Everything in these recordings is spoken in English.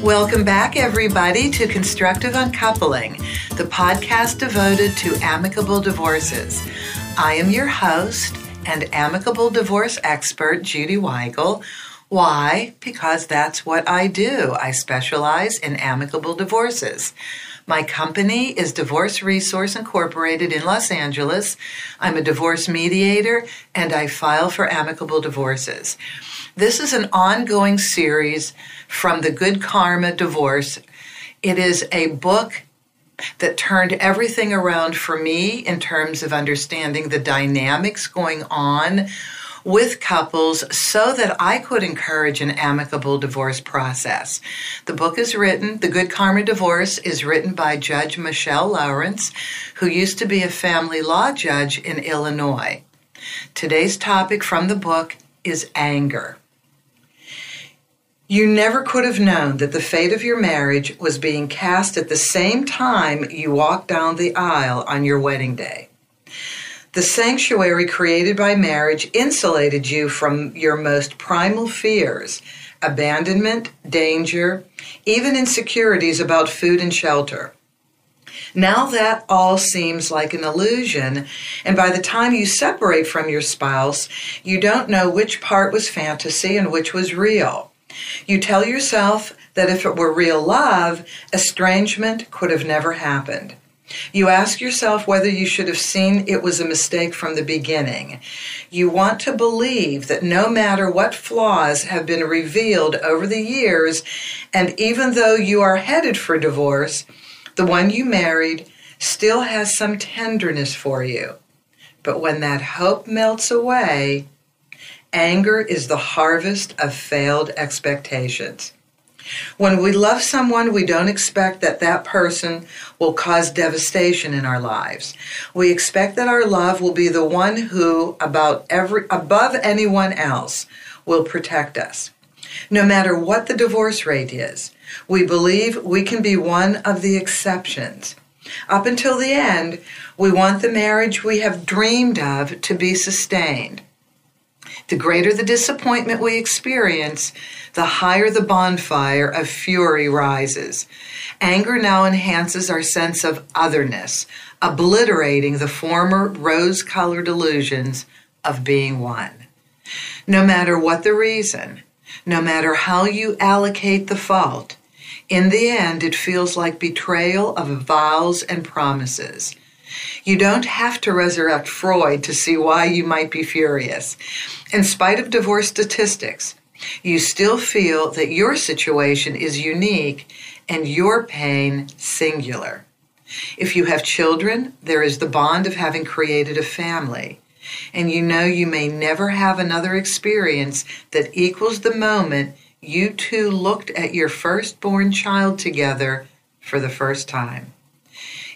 Welcome back, everybody, to Constructive Uncoupling, the podcast devoted to amicable divorces. I am your host and amicable divorce expert, Judy Weigel. Why? Because that's what I do. I specialize in amicable divorces. My company is Divorce Resource Incorporated in Los Angeles. I'm a divorce mediator, and I file for amicable divorces. This is an ongoing series from the Good Karma Divorce. It is a book that turned everything around for me in terms of understanding the dynamics going on with couples so that I could encourage an amicable divorce process. The book is written, The Good Karma Divorce is written by Judge Michelle Lawrence, who used to be a family law judge in Illinois. Today's topic from the book is anger. You never could have known that the fate of your marriage was being cast at the same time you walked down the aisle on your wedding day. The sanctuary created by marriage insulated you from your most primal fears, abandonment, danger, even insecurities about food and shelter. Now that all seems like an illusion, and by the time you separate from your spouse, you don't know which part was fantasy and which was real. You tell yourself that if it were real love, estrangement could have never happened. You ask yourself whether you should have seen it was a mistake from the beginning. You want to believe that no matter what flaws have been revealed over the years, and even though you are headed for divorce, the one you married still has some tenderness for you. But when that hope melts away, anger is the harvest of failed expectations. When we love someone, we don't expect that that person will cause devastation in our lives. We expect that our love will be the one who, above anyone else, will protect us. No matter what the divorce rate is, we believe we can be one of the exceptions. Up until the end, we want the marriage we have dreamed of to be sustained. The greater the disappointment we experience, the higher the bonfire of fury rises. Anger now enhances our sense of otherness, obliterating the former rose-colored illusions of being one. No matter what the reason, no matter how you allocate the fault, in the end it feels like betrayal of vows and promises. You don't have to resurrect Freud to see why you might be furious. In spite of divorce statistics, you still feel that your situation is unique and your pain singular. If you have children, there is the bond of having created a family, and you know you may never have another experience that equals the moment you two looked at your firstborn child together for the first time.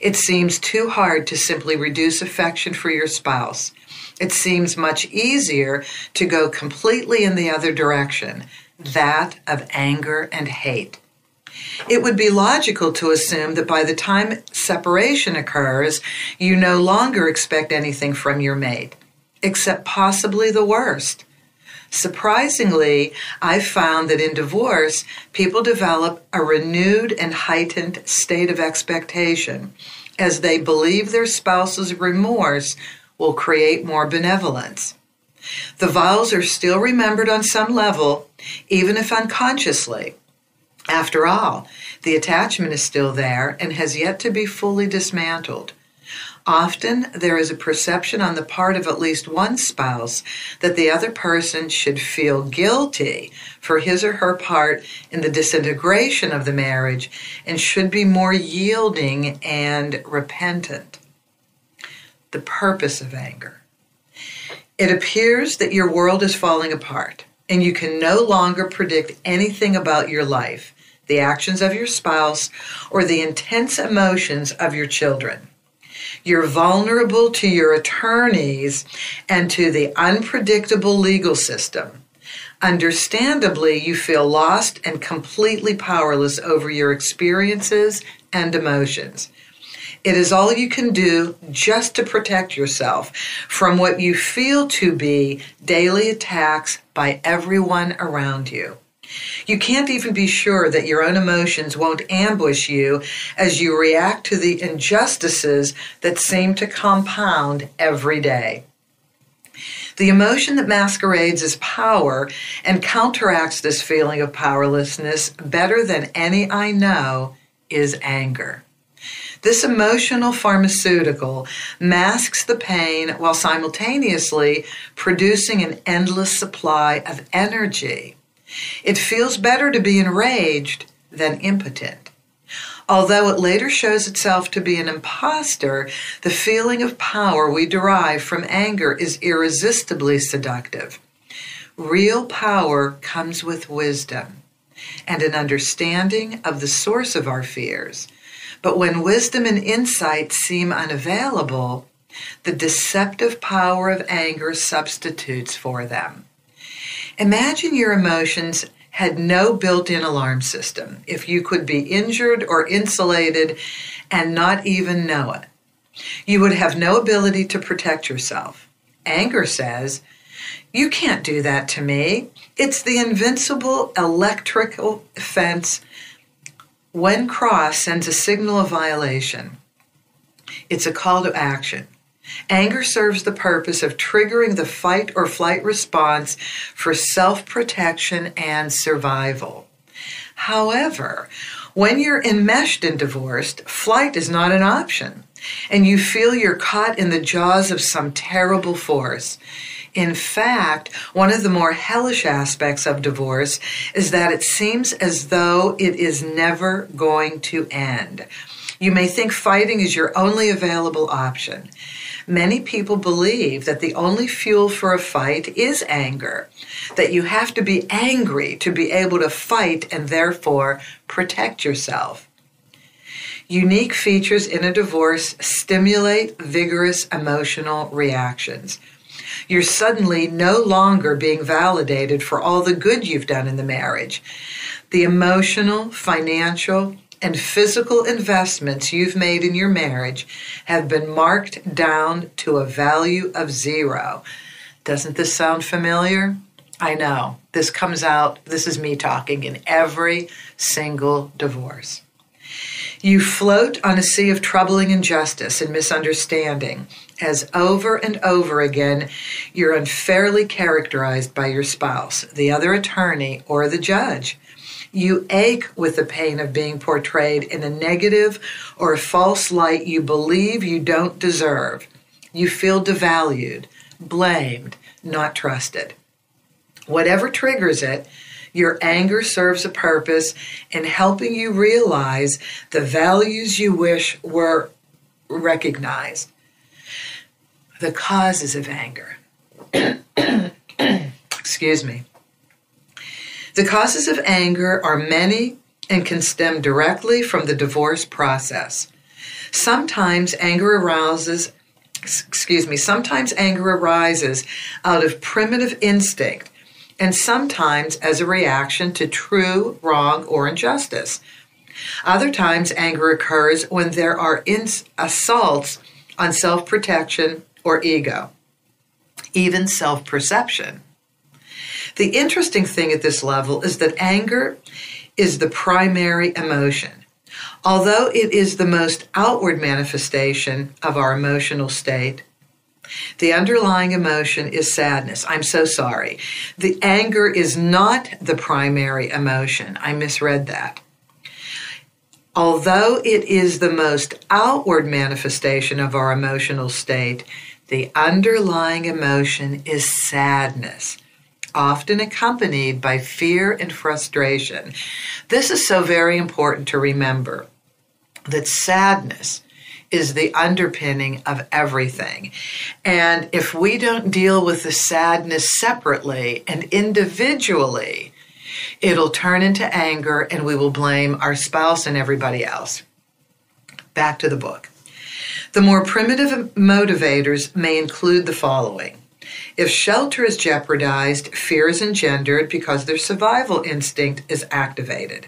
It seems too hard to simply reduce affection for your spouse. It seems much easier to go completely in the other direction, that of anger and hate. It would be logical to assume that by the time separation occurs, you no longer expect anything from your mate, except possibly the worst. Surprisingly, I've found that in divorce, people develop a renewed and heightened state of expectation as they believe their spouse's remorse will create more benevolence. The vows are still remembered on some level, even if unconsciously. After all, the attachment is still there and has yet to be fully dismantled. Often, there is a perception on the part of at least one spouse that the other person should feel guilty for his or her part in the disintegration of the marriage and should be more yielding and repentant. The purpose of anger. It appears that your world is falling apart and you can no longer predict anything about your life, the actions of your spouse, or the intense emotions of your children. You're vulnerable to your attorneys and to the unpredictable legal system. Understandably, you feel lost and completely powerless over your experiences and emotions. It is all you can do just to protect yourself from what you feel to be daily attacks by everyone around you. You can't even be sure that your own emotions won't ambush you as you react to the injustices that seem to compound every day. The emotion that masquerades as power and counteracts this feeling of powerlessness better than any I know is anger. This emotional pharmaceutical masks the pain while simultaneously producing an endless supply of energy. It feels better to be enraged than impotent. Although it later shows itself to be an imposter, the feeling of power we derive from anger is irresistibly seductive. Real power comes with wisdom and an understanding of the source of our fears. But when wisdom and insight seem unavailable, the deceptive power of anger substitutes for them. Imagine your emotions had no built-in alarm system, if you could be injured or insulated and not even know it. You would have no ability to protect yourself. Anger says, "You can't do that to me." It's the invincible electrical fence. When crossed, sends a signal of violation. It's a call to action. Anger serves the purpose of triggering the fight or flight response for self-protection and survival. However, when you're enmeshed in divorce, flight is not an option, and you feel you're caught in the jaws of some terrible force. In fact, one of the more hellish aspects of divorce is that it seems as though it is never going to end. You may think fighting is your only available option. Many people believe that the only fuel for a fight is anger, that you have to be angry to be able to fight and therefore protect yourself. Unique features in a divorce stimulate vigorous emotional reactions. You're suddenly no longer being validated for all the good you've done in the marriage. The emotional, financial, and physical investments you've made in your marriage have been marked down to a value of 0. Doesn't this sound familiar? I know. This is me talking in every single divorce. You float on a sea of troubling injustice and misunderstanding as over and over again you're unfairly characterized by your spouse, the other attorney, or the judge. You ache with the pain of being portrayed in a negative or a false light you believe you don't deserve. You feel devalued, blamed, not trusted. Whatever triggers it, your anger serves a purpose in helping you realize the values you wish were recognized. The causes of anger. Excuse me. The causes of anger are many and can stem directly from the divorce process. Sometimes anger arises out of primitive instinct, and sometimes as a reaction to true wrong or injustice. Other times anger occurs when there are assaults on self-protection or ego, even self-perception. The interesting thing at this level is that anger is the primary emotion. Although it is the most outward manifestation of our emotional state, the underlying emotion is sadness. I'm so sorry. The anger is not the primary emotion. I misread that. Although it is the most outward manifestation of our emotional state, the underlying emotion is sadness, often accompanied by fear and frustration. This is so very important to remember, that sadness is the underpinning of everything. And if we don't deal with the sadness separately and individually, it'll turn into anger and we will blame our spouse and everybody else. Back to the book. The more primitive motivators may include the following. If shelter is jeopardized, fear is engendered because their survival instinct is activated.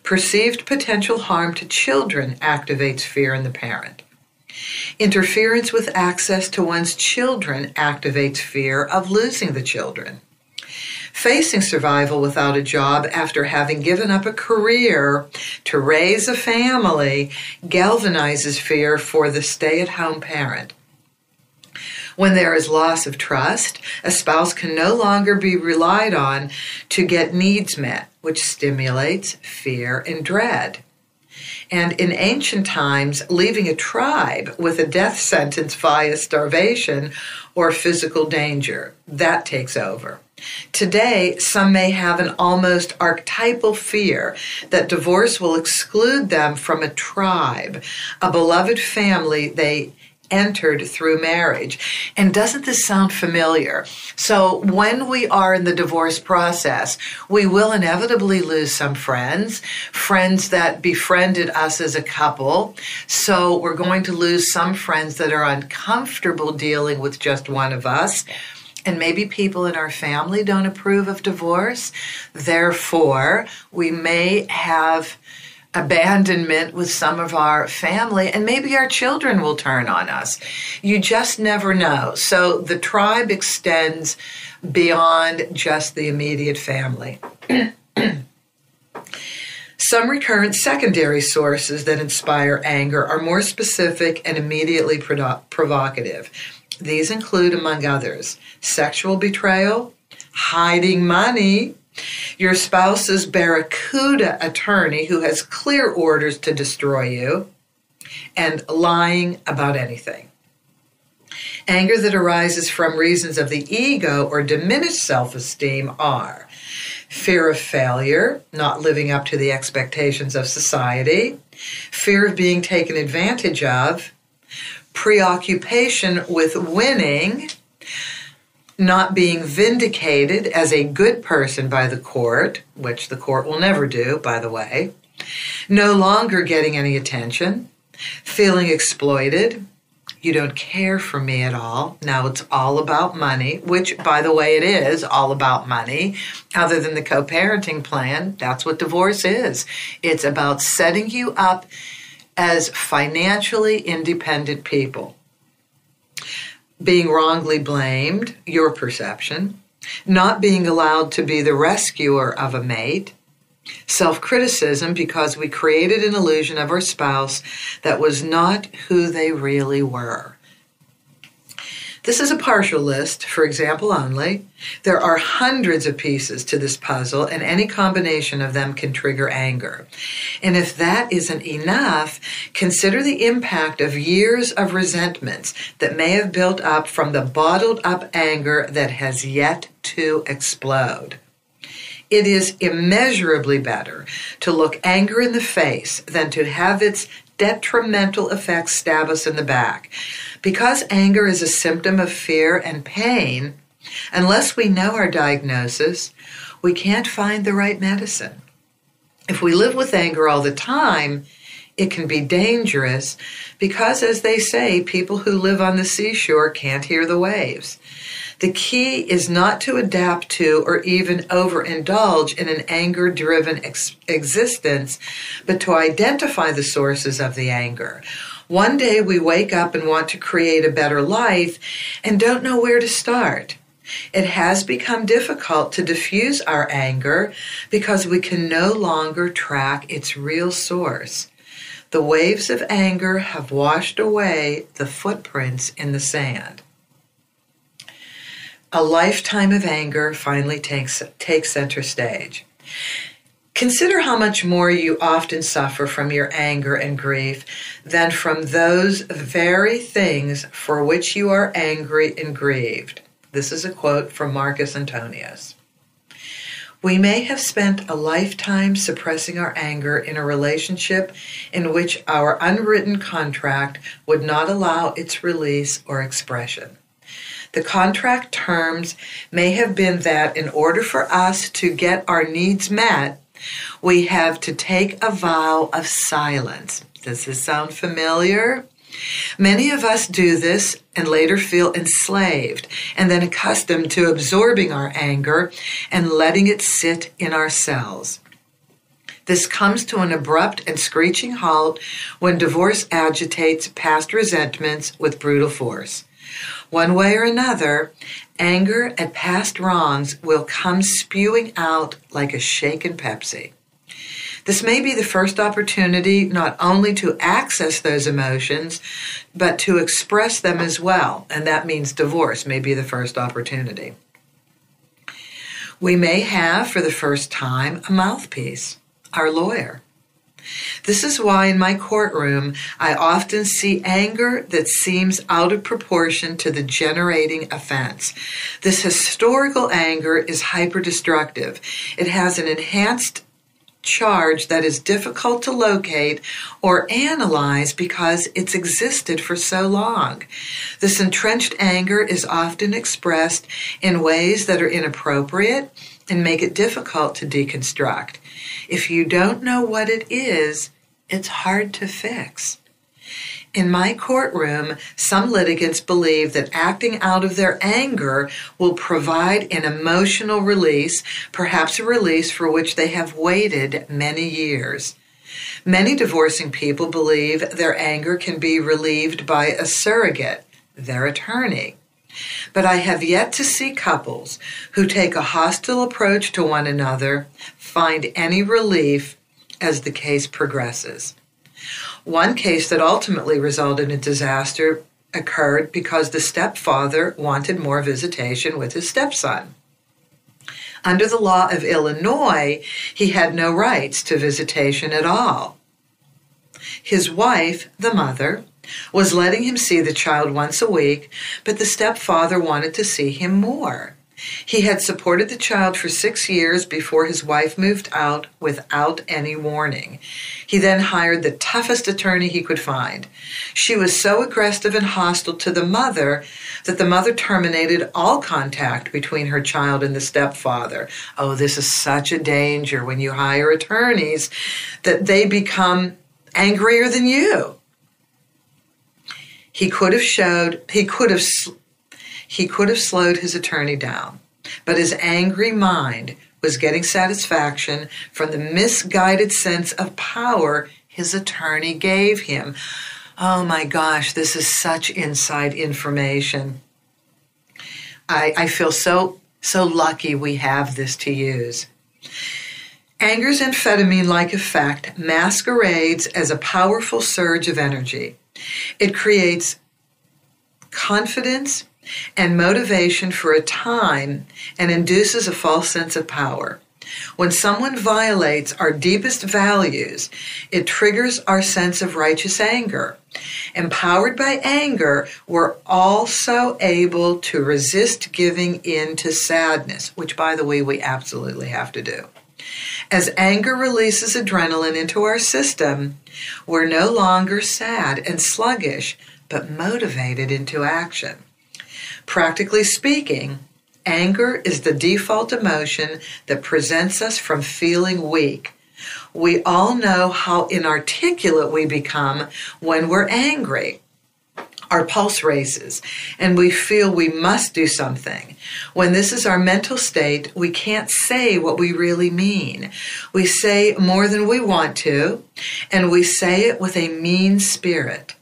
Perceived potential harm to children activates fear in the parent. Interference with access to one's children activates fear of losing the children. Facing survival without a job after having given up a career to raise a family galvanizes fear for the stay-at-home parent. When there is loss of trust, a spouse can no longer be relied on to get needs met, which stimulates fear and dread. And in ancient times, leaving a tribe with a death sentence via starvation or physical danger, that takes over. Today, some may have an almost archetypal fear that divorce will exclude them from a tribe, a beloved family they entered through marriage. And doesn't this sound familiar? So when we are in the divorce process, we will inevitably lose some friends that befriended us as a couple. So we're going to lose some friends that are uncomfortable dealing with just one of us. And maybe people in our family don't approve of divorce. Therefore, we may have abandonment with some of our family, and maybe our children will turn on us. You just never know. So the tribe extends beyond just the immediate family. Some recurrent secondary sources that inspire anger are more specific and immediately provocative. These include, among others, sexual betrayal, hiding money, your spouse's barracuda attorney who has clear orders to destroy you, and lying about anything. Anger that arises from reasons of the ego or diminished self-esteem are fear of failure, not living up to the expectations of society, fear of being taken advantage of, preoccupation with winning, not being vindicated as a good person by the court, which the court will never do, by the way, no longer getting any attention, feeling exploited, you don't care for me at all, now it's all about money, which, by the way, it is all about money. Other than the co-parenting plan, that's what divorce is. It's about setting you up as financially independent people. Being wrongly blamed, your perception, not being allowed to be the rescuer of a mate, self-criticism because we created an illusion of our spouse that was not who they really were. This is a partial list, for example only. There are hundreds of pieces to this puzzle, and any combination of them can trigger anger. And if that isn't enough, consider the impact of years of resentments that may have built up from the bottled up anger that has yet to explode. It is immeasurably better to look anger in the face than to have its detrimental effects stab us in the back. Because anger is a symptom of fear and pain, unless we know our diagnosis, we can't find the right medicine. If we live with anger all the time, it can be dangerous because, as they say, people who live on the seashore can't hear the waves. The key is not to adapt to or even overindulge in an anger-driven existence, but to identify the sources of the anger. One day we wake up and want to create a better life and don't know where to start. It has become difficult to diffuse our anger because we can no longer track its real source. The waves of anger have washed away the footprints in the sand. A lifetime of anger finally takes center stage. Consider how much more you often suffer from your anger and grief than from those very things for which you are angry and grieved. This is a quote from Marcus Antonius. We may have spent a lifetime suppressing our anger in a relationship in which our unwritten contract would not allow its release or expression. The contract terms may have been that in order for us to get our needs met, we have to take a vow of silence. Does this sound familiar? Many of us do this and later feel enslaved and then accustomed to absorbing our anger and letting it sit in our cells. This comes to an abrupt and screeching halt when divorce agitates past resentments with brutal force. One way or another, anger at past wrongs will come spewing out like a shaken Pepsi. This may be the first opportunity not only to access those emotions, but to express them as well, and that means divorce may be the first opportunity. We may have, for the first time, a mouthpiece, our lawyer. This is why in my courtroom, I often see anger that seems out of proportion to the generating offense. This historical anger is hyperdestructive. It has an enhanced charge that is difficult to locate or analyze because it's existed for so long. This entrenched anger is often expressed in ways that are inappropriate and make it difficult to deconstruct. If you don't know what it is, it's hard to fix. In my courtroom, some litigants believe that acting out of their anger will provide an emotional release, perhaps a release for which they have waited many years. Many divorcing people believe their anger can be relieved by a surrogate, their attorney. But I have yet to see couples who take a hostile approach to one another find any relief as the case progresses. One case that ultimately resulted in disaster occurred because the stepfather wanted more visitation with his stepson. Under the law of Illinois, he had no rights to visitation at all. His wife, the mother, was letting him see the child once a week, but the stepfather wanted to see him more. He had supported the child for 6 years before his wife moved out without any warning. He then hired the toughest attorney he could find. She was so aggressive and hostile to the mother that the mother terminated all contact between her child and the stepfather. Oh, this is such a danger when you hire attorneys that they become angrier than you. He could have slowed his attorney down, but his angry mind was getting satisfaction from the misguided sense of power his attorney gave him. Oh my gosh, this is such inside information. I feel so lucky we have this to use. Anger's amphetamine-like effect masquerades as a powerful surge of energy. It creates confidence and motivation for a time and induces a false sense of power. When someone violates our deepest values, it triggers our sense of righteous anger. Empowered by anger, we're also able to resist giving in to sadness, which, by the way, we absolutely have to do. As anger releases adrenaline into our system, we're no longer sad and sluggish, but motivated into action. Practically speaking, anger is the default emotion that prevents us from feeling weak. We all know how inarticulate we become when we're angry. Our pulse races, and we feel we must do something. When this is our mental state, we can't say what we really mean. We say more than we want to, and we say it with a mean spirit.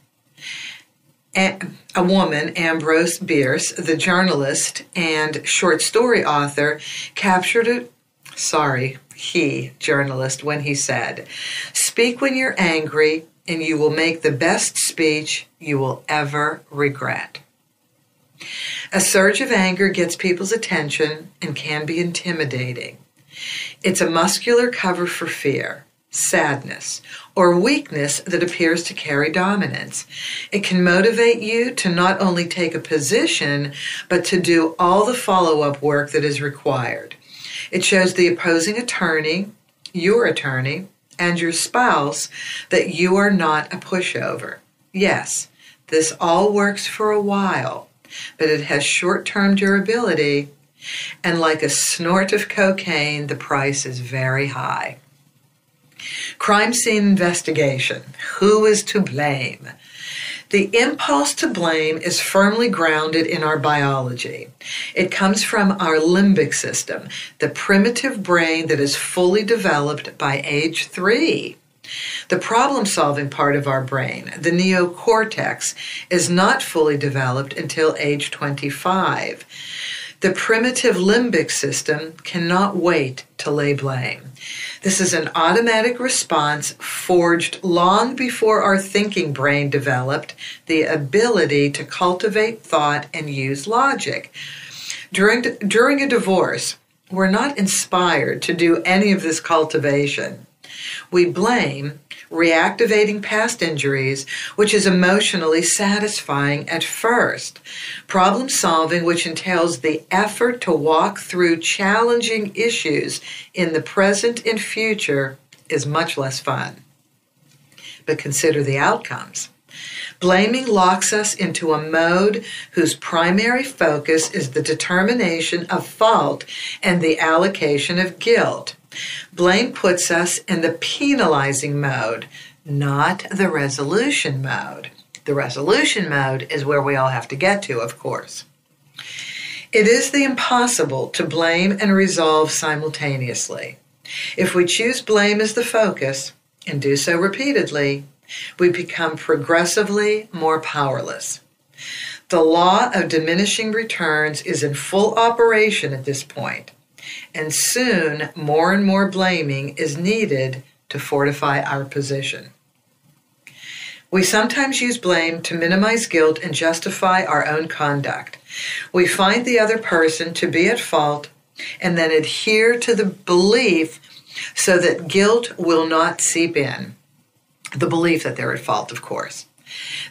A woman, Ambrose Bierce, the journalist and short story author, captured it. Journalist, when he said, "Speak when you're angry, and you will make the best speech you will ever regret." A surge of anger gets people's attention and can be intimidating. It's a muscular cover for fear, sadness, or weakness that appears to carry dominance. It can motivate you to not only take a position, but to do all the follow-up work that is required. It shows the opposing attorney, your attorney, and your spouse that you are not a pushover. Yes, this all works for a while, but it has short-term durability, and like a snort of cocaine, the price is very high. Crime scene investigation. Who is to blame? The impulse to blame is firmly grounded in our biology. It comes from our limbic system, the primitive brain that is fully developed by age 3. The problem-solving part of our brain, the neocortex, is not fully developed until age 25. The primitive limbic system cannot wait to lay blame. This is an automatic response forged long before our thinking brain developed the ability to cultivate thought and use logic. During a divorce, we're not inspired to do any of this cultivation. We blame, reactivating past injuries, which is emotionally satisfying at first. Problem solving, which entails the effort to walk through challenging issues in the present and future, is much less fun. But consider the outcomes. Blaming locks us into a mode whose primary focus is the determination of fault and the allocation of guilt. Blame puts us in the penalizing mode, not the resolution mode. The resolution mode is where we all have to get to, of course. It is the impossible to blame and resolve simultaneously. If we choose blame as the focus, and do so repeatedly, we become progressively more powerless. The law of diminishing returns is in full operation at this point, and soon more and more blaming is needed to fortify our position. We sometimes use blame to minimize guilt and justify our own conduct. We find the other person to be at fault and then adhere to the belief so that guilt will not seep in. The belief that they're at fault, of course.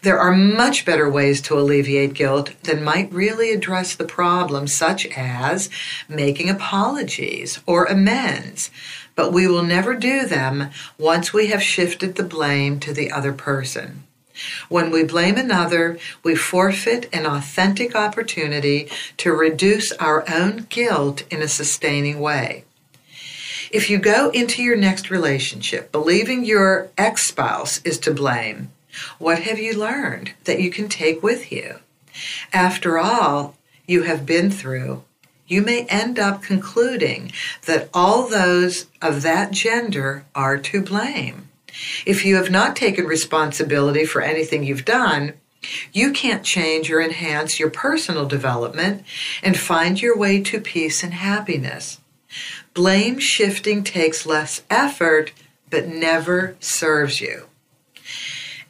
There are much better ways to alleviate guilt than might really address the problem, such as making apologies or amends, but we will never do them once we have shifted the blame to the other person. When we blame another, we forfeit an authentic opportunity to reduce our own guilt in a sustaining way. If you go into your next relationship believing your ex-spouse is to blame, what have you learned that you can take with you? After all you have been through, you may end up concluding that all those of that gender are to blame. If you have not taken responsibility for anything you've done, you can't change or enhance your personal development and find your way to peace and happiness. Blame shifting takes less effort, but never serves you.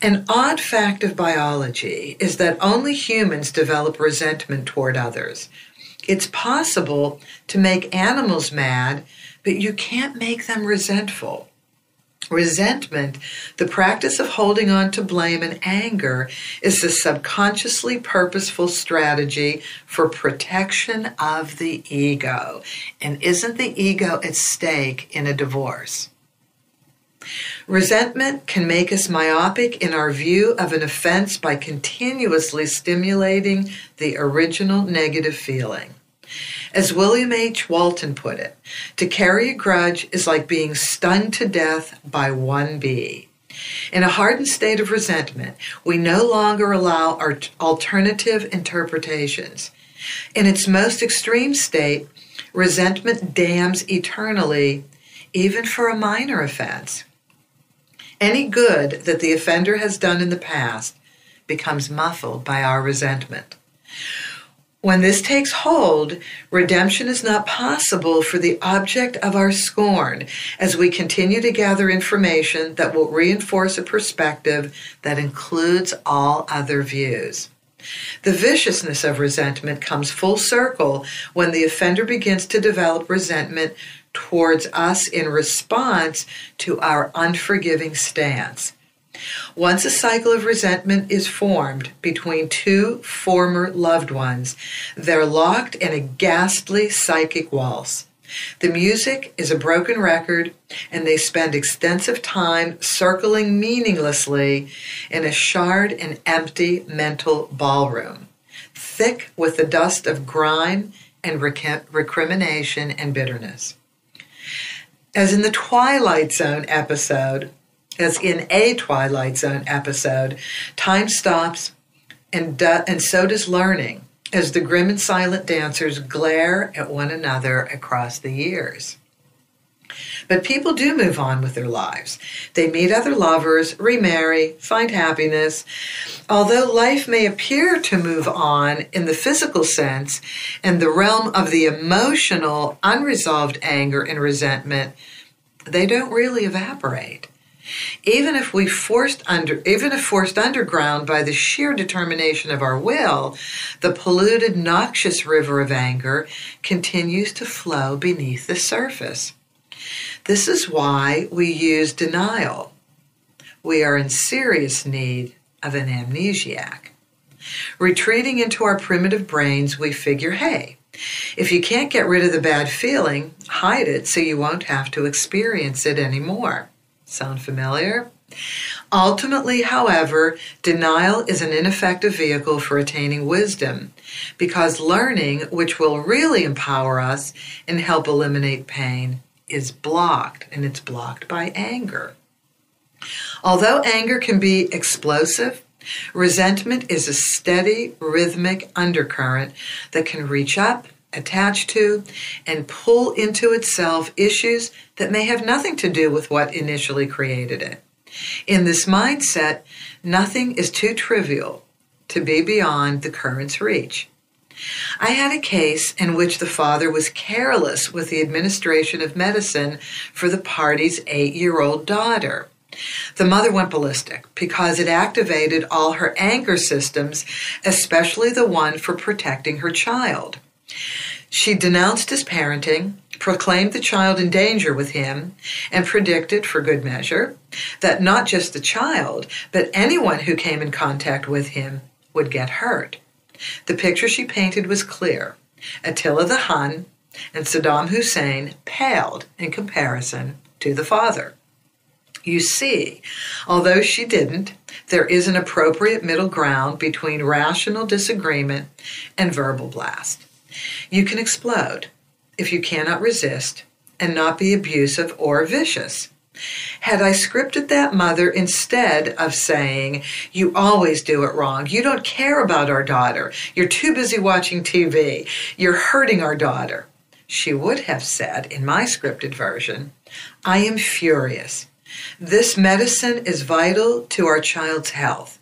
An odd fact of biology is that only humans develop resentment toward others. It's possible to make animals mad, but you can't make them resentful. Resentment, the practice of holding on to blame and anger, is the subconsciously purposeful strategy for protection of the ego. And isn't the ego at stake in a divorce? Resentment can make us myopic in our view of an offense by continuously stimulating the original negative feeling. As William H. Walton put it, to carry a grudge is like being stung to death by one bee. In a hardened state of resentment, we no longer allow our alternative interpretations. In its most extreme state, resentment damns eternally, even for a minor offense. Any good that the offender has done in the past becomes muffled by our resentment. When this takes hold, redemption is not possible for the object of our scorn as we continue to gather information that will reinforce a perspective that includes all other views. The viciousness of resentment comes full circle when the offender begins to develop resentment towards us in response to our unforgiving stance. Once a cycle of resentment is formed between two former loved ones, they're locked in a ghastly psychic waltz. The music is a broken record, and they spend extensive time circling meaninglessly in a charred and empty mental ballroom, thick with the dust of grime and recrimination and bitterness. As in a Twilight Zone episode, time stops and so does learning as the grim and silent dancers glare at one another across the years. But people do move on with their lives. They meet other lovers, remarry, find happiness. Although life may appear to move on in the physical sense, in the realm of the emotional, unresolved anger and resentment, they don't really evaporate. Even if forced underground by the sheer determination of our will, the polluted, noxious river of anger continues to flow beneath the surface. This is why we use denial. We are in serious need of an amnesiac. Retreating into our primitive brains, we figure, hey, if you can't get rid of the bad feeling, hide it so you won't have to experience it anymore. Sound familiar? Ultimately, however, denial is an ineffective vehicle for attaining wisdom, because learning, which will really empower us and help eliminate pain, is blocked, and it's blocked by anger. Although anger can be explosive, resentment is a steady, rhythmic undercurrent that can reach up, attach to, and pull into itself issues that may have nothing to do with what initially created it. In this mindset, nothing is too trivial to be beyond the current's reach. I had a case in which the father was careless with the administration of medicine for the party's 8-year-old daughter. The mother went ballistic because it activated all her anger systems, especially the one for protecting her child. She denounced his parenting, proclaimed the child in danger with him, and predicted, for good measure, that not just the child, but anyone who came in contact with him would get hurt. The picture she painted was clear. Attila the Hun and Saddam Hussein paled in comparison to the father. You see, although she didn't, there is an appropriate middle ground between rational disagreement and verbal blast. You can explode if you cannot resist and not be abusive or vicious. Had I scripted that mother instead of saying, you always do it wrong, you don't care about our daughter, you're too busy watching TV, you're hurting our daughter, she would have said, in my scripted version, I am furious. This medicine is vital to our child's health.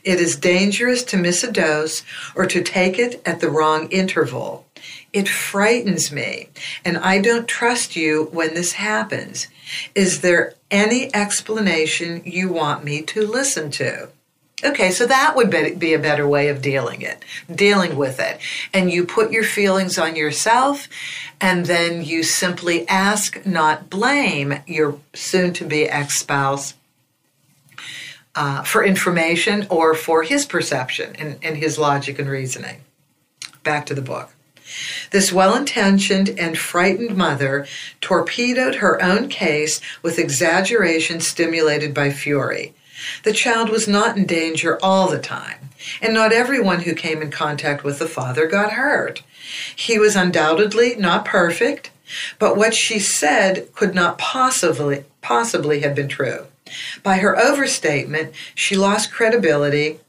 It is dangerous to miss a dose or to take it at the wrong interval. It frightens me, and I don't trust you when this happens. Is there any explanation you want me to listen to? Okay, so that would be a better way of dealing with it. And you put your feelings on yourself, and then you simply ask, not blame, your soon-to-be ex-spouse for information or for his perception and his logic and reasoning. Back to the book. This well-intentioned and frightened mother torpedoed her own case with exaggeration stimulated by fury. The child was not in danger all the time, and not everyone who came in contact with the father got hurt. He was undoubtedly not perfect, but what she said could not possibly have been true. By her overstatement, she lost credibility.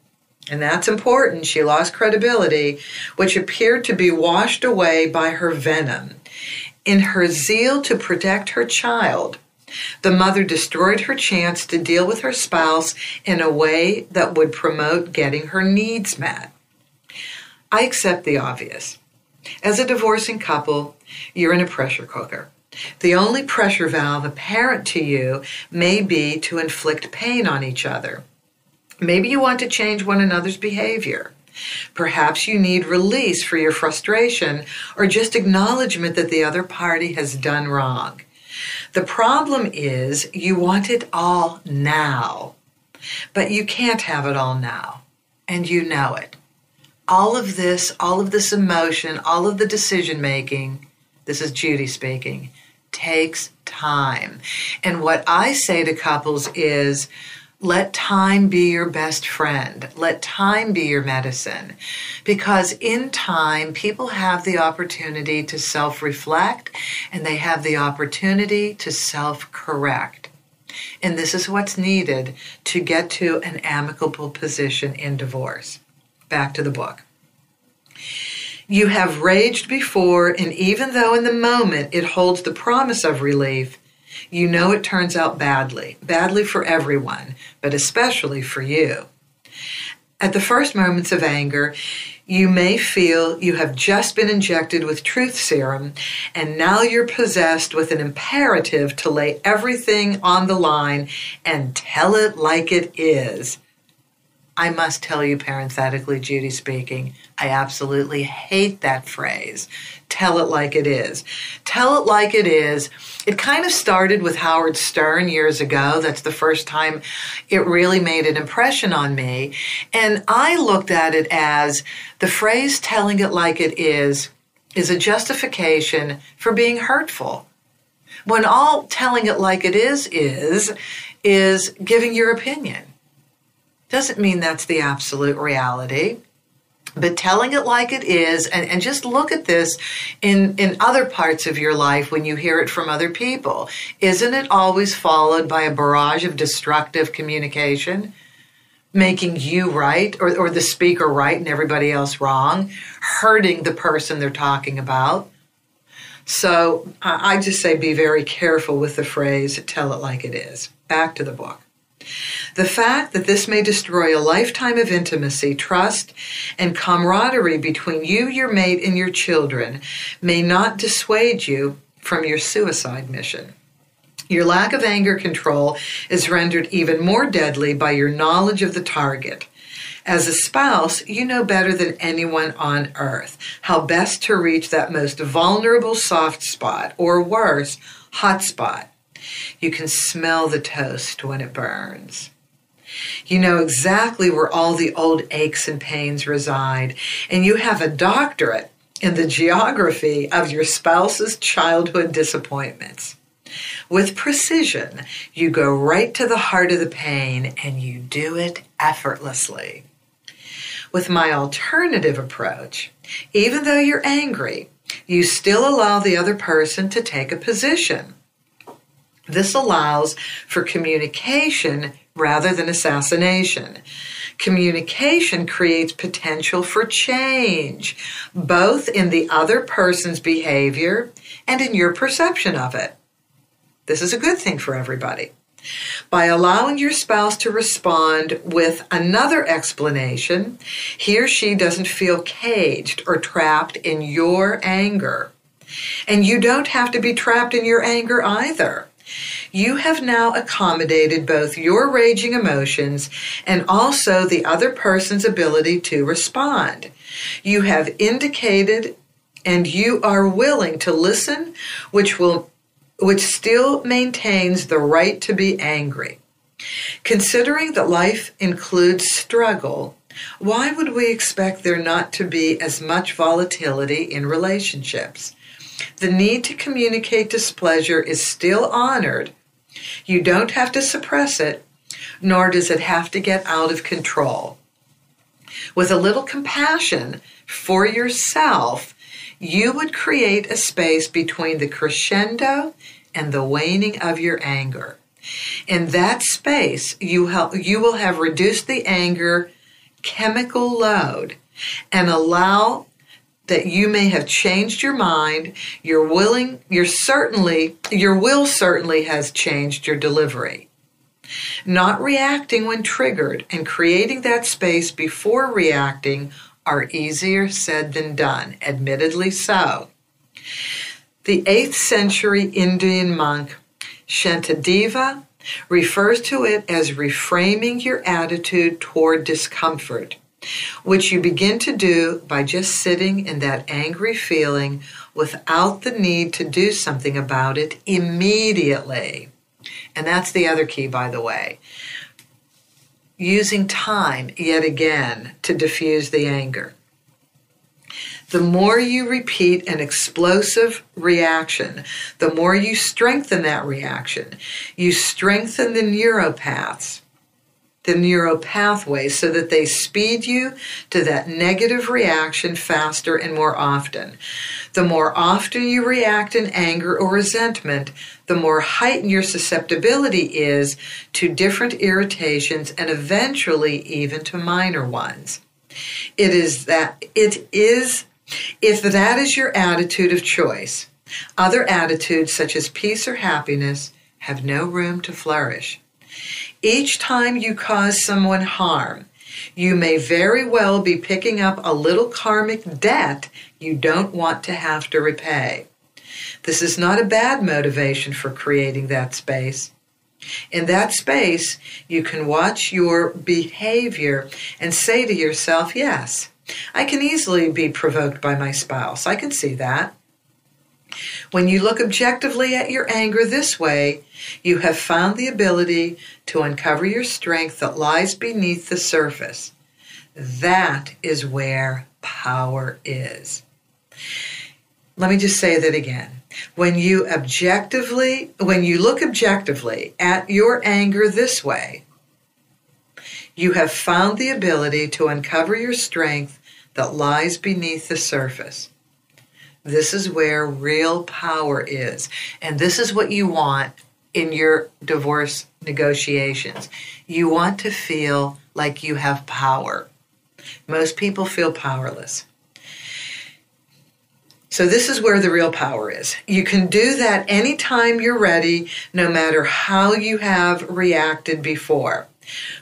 And that's important. She lost credibility, which appeared to be washed away by her venom. In her zeal to protect her child, the mother destroyed her chance to deal with her spouse in a way that would promote getting her needs met. I accept the obvious. As a divorcing couple, you're in a pressure cooker. The only pressure valve apparent to you may be to inflict pain on each other. Maybe you want to change one another's behavior. Perhaps you need release for your frustration or just acknowledgement that the other party has done wrong. The problem is you want it all now, but you can't have it all now, and you know it. All of this emotion, all of the decision making, this is Judy speaking, takes time. And what I say to couples is, let time be your best friend. Let time be your medicine. Because in time, people have the opportunity to self-reflect, and they have the opportunity to self-correct. And this is what's needed to get to an amicable position in divorce. Back to the book. You have raged before, and even though in the moment it holds the promise of relief, you know it turns out badly for everyone, but especially for you. At the first moments of anger, you may feel you have just been injected with truth serum, and now you're possessed with an imperative to lay everything on the line and tell it like it is. I must tell you, parenthetically, Judy speaking, I absolutely hate that phrase. Tell it like it is. Tell it like it is. It kind of started with Howard Stern years ago. That's the first time it really made an impression on me. And I looked at it as the phrase telling it like it is a justification for being hurtful. When all telling it like it is giving your opinion. Doesn't mean that's the absolute reality, but telling it like it is, and just look at this in other parts of your life when you hear it from other people. Isn't it always followed by a barrage of destructive communication, making you right or the speaker right and everybody else wrong, hurting the person they're talking about? So I just say be very careful with the phrase, tell it like it is. Back to the book. The fact that this may destroy a lifetime of intimacy, trust, and camaraderie between you, your mate, and your children may not dissuade you from your suicide mission. Your lack of anger control is rendered even more deadly by your knowledge of the target. As a spouse, you know better than anyone on earth how best to reach that most vulnerable soft spot, or worse, hot spot. You can smell the toast when it burns. You know exactly where all the old aches and pains reside, and you have a doctorate in the geography of your spouse's childhood disappointments. With precision, you go right to the heart of the pain, and you do it effortlessly. With my alternative approach, even though you're angry, you still allow the other person to take a position. This allows for communication rather than assassination. Communication creates potential for change, both in the other person's behavior and in your perception of it. This is a good thing for everybody. By allowing your spouse to respond with another explanation, he or she doesn't feel caged or trapped in your anger. And you don't have to be trapped in your anger either. You have now accommodated both your raging emotions and also the other person's ability to respond. You have indicated and you are willing to listen, which still maintains the right to be angry. Considering that life includes struggle, why would we expect there not to be as much volatility in relationships? The need to communicate displeasure is still honored. You don't have to suppress it, nor does it have to get out of control. With a little compassion for yourself, you would create a space between the crescendo and the waning of your anger. In that space, you will have reduced the anger chemical load and allow that you may have changed your mind. Your will certainly has changed your delivery. Not reacting when triggered and creating that space before reacting are easier said than done, admittedly so. The 8th century Indian monk Shantideva refers to it as reframing your attitude toward discomfort, which you begin to do by just sitting in that angry feeling without the need to do something about it immediately. And that's the other key, by the way. Using time, yet again, to diffuse the anger. The more you repeat an explosive reaction, the more you strengthen that reaction. You strengthen the neuropathways, so that they speed you to that negative reaction faster and more often. The more often you react in anger or resentment, the more heightened your susceptibility is to different irritations and eventually even to minor ones. It is If that is your attitude of choice, other attitudes such as peace or happiness have no room to flourish. Each time you cause someone harm, you may very well be picking up a little karmic debt you don't want to have to repay. This is not a bad motivation for creating that space. In that space, you can watch your behavior and say to yourself, yes, I can easily be provoked by my spouse. I can see that. When you look objectively at your anger this way, you have found the ability to uncover your strength that lies beneath the surface. That is where power is. Let me just say that again. When you look objectively at your anger this way, you have found the ability to uncover your strength that lies beneath the surface. This is where real power is. And this is what you want in your divorce negotiations. You want to feel like you have power. Most people feel powerless. So this is where the real power is. You can do that anytime you're ready, no matter how you have reacted before.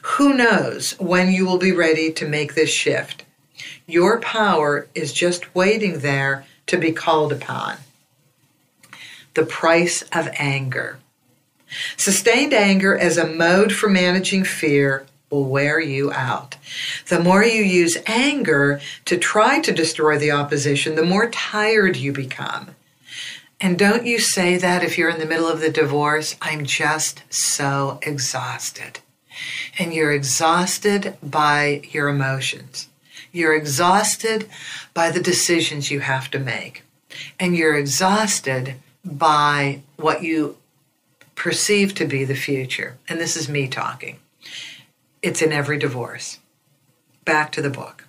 Who knows when you will be ready to make this shift? Your power is just waiting there to be called upon. The price of anger. Sustained anger as a mode for managing fear will wear you out. The more you use anger to try to destroy the opposition, the more tired you become. And don't you say that if you're in the middle of the divorce, I'm just so exhausted. And you're exhausted by your emotions. You're exhausted by the decisions you have to make. And you're exhausted by what you perceive to be the future. And this is me talking. It's in every divorce. Back to the book.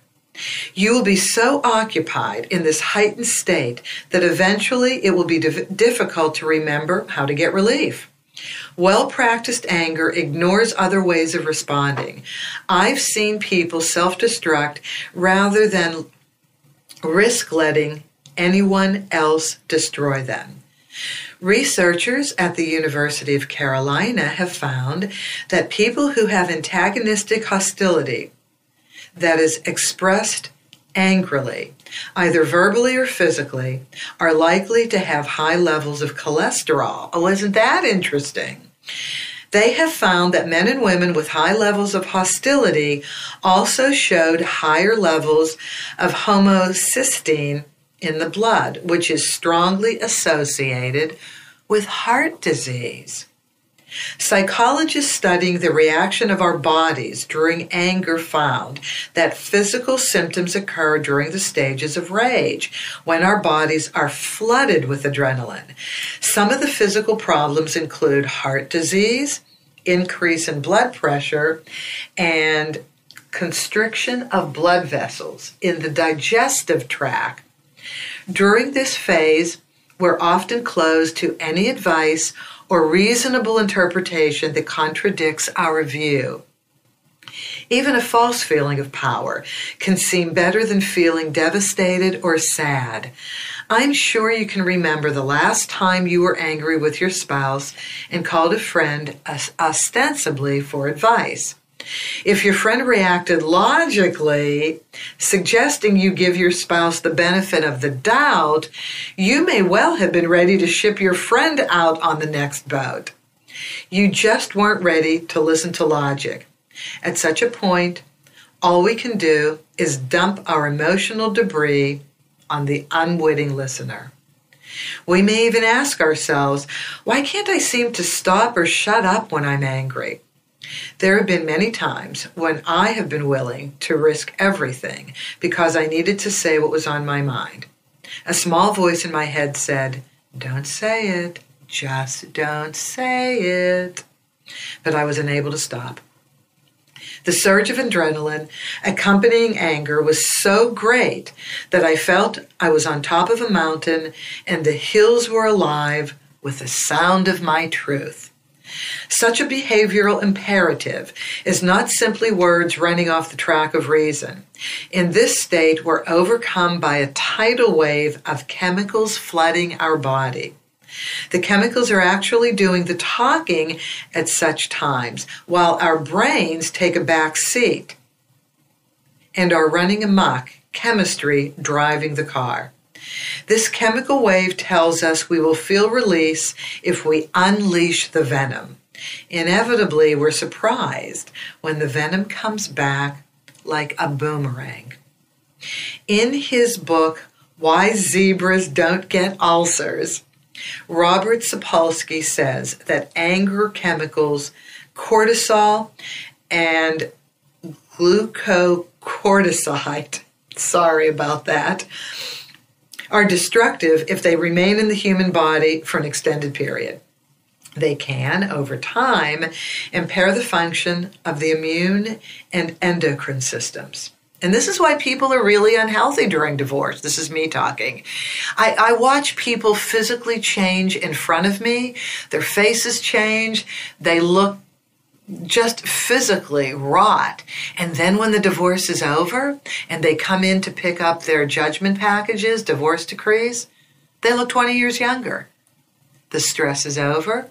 You will be so occupied in this heightened state that eventually it will be difficult to remember how to get relief. Well-practiced anger ignores other ways of responding. I've seen people self-destruct rather than risk letting anyone else destroy them. Researchers at the University of Carolina have found that people who have antagonistic hostility that is expressed angrily, either verbally or physically, are likely to have high levels of cholesterol. Oh, isn't that interesting? They have found that men and women with high levels of hostility also showed higher levels of homocysteine in the blood, which is strongly associated with heart disease. Psychologists studying the reaction of our bodies during anger found that physical symptoms occur during the stages of rage, when our bodies are flooded with adrenaline. Some of the physical problems include heart disease, increase in blood pressure, and constriction of blood vessels in the digestive tract. During this phase, we're often closed to any advice or reasonable interpretation that contradicts our view. Even a false feeling of power can seem better than feeling devastated or sad. I'm sure you can remember the last time you were angry with your spouse and called a friend ostensibly for advice. If your friend reacted logically, suggesting you give your spouse the benefit of the doubt, you may well have been ready to ship your friend out on the next boat. You just weren't ready to listen to logic. At such a point, all we can do is dump our emotional debris on the unwitting listener. We may even ask ourselves, why can't I seem to stop or shut up when I'm angry? There have been many times when I have been willing to risk everything because I needed to say what was on my mind. A small voice in my head said, "Don't say it, just don't say it." But I was unable to stop. The surge of adrenaline accompanying anger was so great that I felt I was on top of a mountain and the hills were alive with the sound of my truth. Such a behavioral imperative is not simply words running off the track of reason. In this state, we're overcome by a tidal wave of chemicals flooding our body. The chemicals are actually doing the talking at such times, while our brains take a back seat and are running amok, chemistry driving the car. This chemical wave tells us we will feel release if we unleash the venom. Inevitably, we're surprised when the venom comes back like a boomerang. In his book, Why Zebras Don't Get Ulcers, Robert Sapolsky says that anger chemicals, cortisol and glucocorticoid, sorry about that, are destructive if they remain in the human body for an extended period. They can, over time, impair the function of the immune and endocrine systems. And this is why people are really unhealthy during divorce. This is me talking. I watch people physically change in front of me. Their faces change. They look just physically rot. And then when the divorce is over and they come in to pick up their judgment packages, divorce decrees, they look 20 years younger. The stress is over.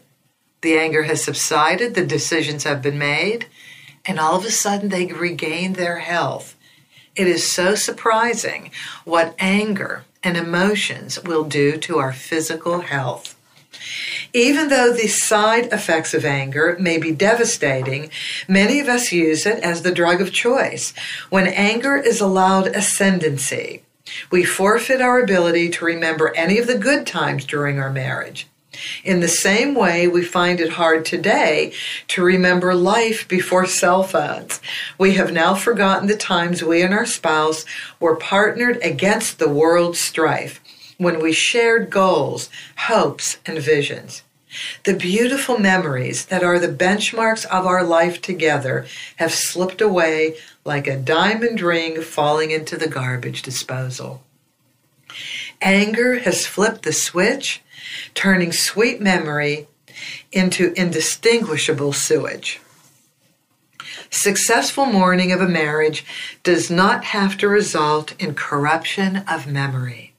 The anger has subsided. The decisions have been made. And all of a sudden they regain their health. It is so surprising what anger and emotions will do to our physical health. Even though the side effects of anger may be devastating, many of us use it as the drug of choice. When anger is allowed ascendancy, we forfeit our ability to remember any of the good times during our marriage. In the same way, we find it hard today to remember life before cell phones. We have now forgotten the times we and our spouse were partnered against the world's strife, when we shared goals, hopes, and visions. The beautiful memories that are the benchmarks of our life together have slipped away like a diamond ring falling into the garbage disposal. Anger has flipped the switch, turning sweet memory into indistinguishable sewage. Successful mourning of a marriage does not have to result in corruption of memory.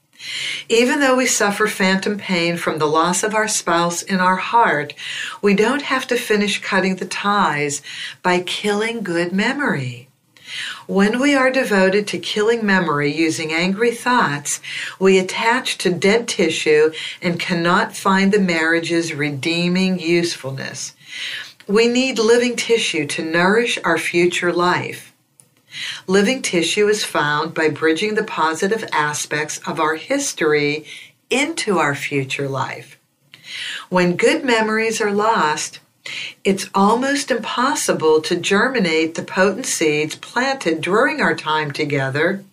Even though we suffer phantom pain from the loss of our spouse in our heart, we don't have to finish cutting the ties by killing good memory. When we are devoted to killing memory using angry thoughts, we attach to dead tissue and cannot find the marriage's redeeming usefulness. We need living tissue to nourish our future life. Living tissue is found by bridging the positive aspects of our history into our future life. When good memories are lost, it's almost impossible to germinate the potent seeds planted during our time together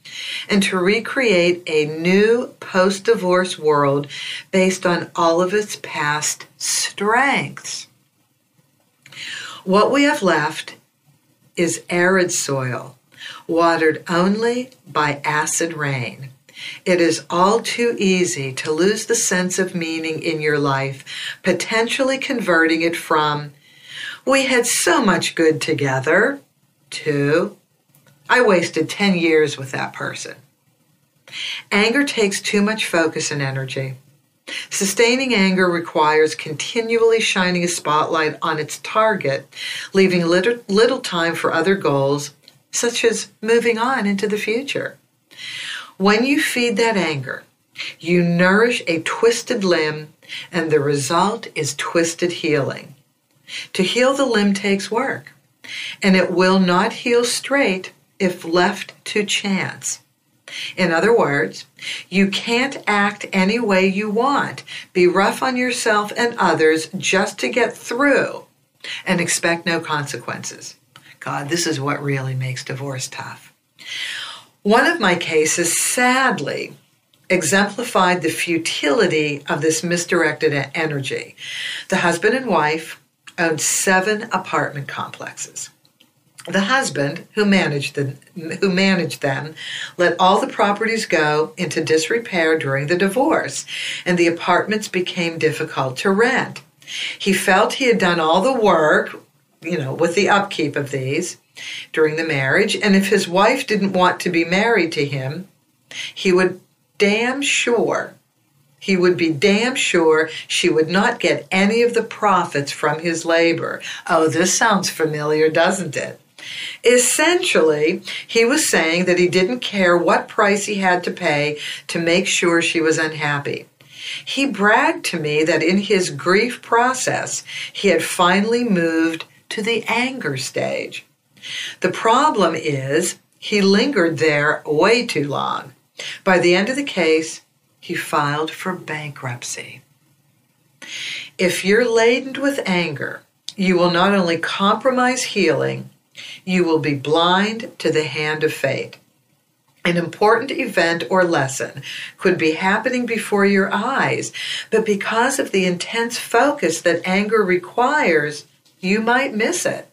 and to recreate a new post-divorce world based on all of its past strengths. What we have left is arid soil, watered only by acid rain. It is all too easy to lose the sense of meaning in your life, potentially converting it from, "We had so much good together," to, "I wasted 10 years with that person." Anger takes too much focus and energy. Sustaining anger requires continually shining a spotlight on its target, leaving little time for other goals, such as moving on into the future. When you feed that anger, you nourish a twisted limb, and the result is twisted healing. To heal the limb takes work, and it will not heal straight if left to chance. In other words, you can't act any way you want, be rough on yourself and others just to get through, and expect no consequences. God, this is what really makes divorce tough. One of my cases sadly exemplified the futility of this misdirected energy. The husband and wife owned 7 apartment complexes. The husband, who managed them, let all the properties go into disrepair during the divorce, and the apartments became difficult to rent. He felt he had done all the work, with the upkeep of these during the marriage, and if his wife didn't want to be married to him, he would be damn sure she would not get any of the profits from his labor. Oh, this sounds familiar, doesn't it? Essentially, he was saying that he didn't care what price he had to pay to make sure she was unhappy. He bragged to me that in his grief process, he had finally moved to the anger stage. The problem is he lingered there way too long. By the end of the case, he filed for bankruptcy. If you're laden with anger, you will not only compromise healing, you will be blind to the hand of fate. An important event or lesson could be happening before your eyes, but because of the intense focus that anger requires, you might miss it.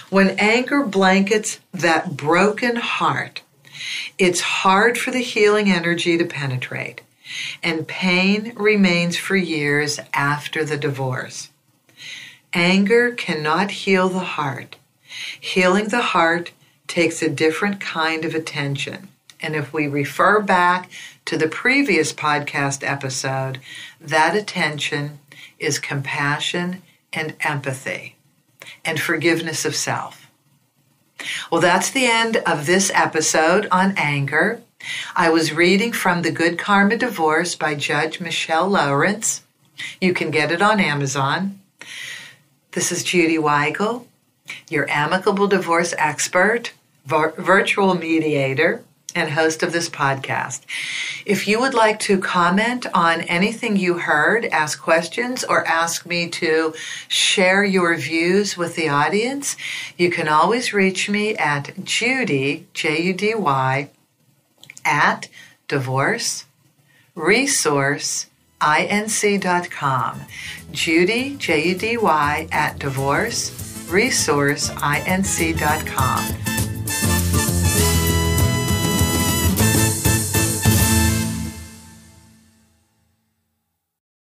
When anger blankets that broken heart, it's hard for the healing energy to penetrate, and pain remains for years after the divorce. Anger cannot heal the heart. Healing the heart takes a different kind of attention. And if we refer back to the previous podcast episode, that attention is compassion and empathy and forgiveness of self. Well, that's the end of this episode on anger. I was reading from The Good Karma Divorce by Judge Michelle Lawrence. You can get it on Amazon. This is Judy Weigel, your amicable divorce expert, virtual mediator, and host of this podcast. If you would like to comment on anything you heard, ask questions, or ask me to share your views with the audience, you can always reach me at Judy, Judy, at divorceresourceinc.com. Judy, Judy, at divorceresourceinc.com.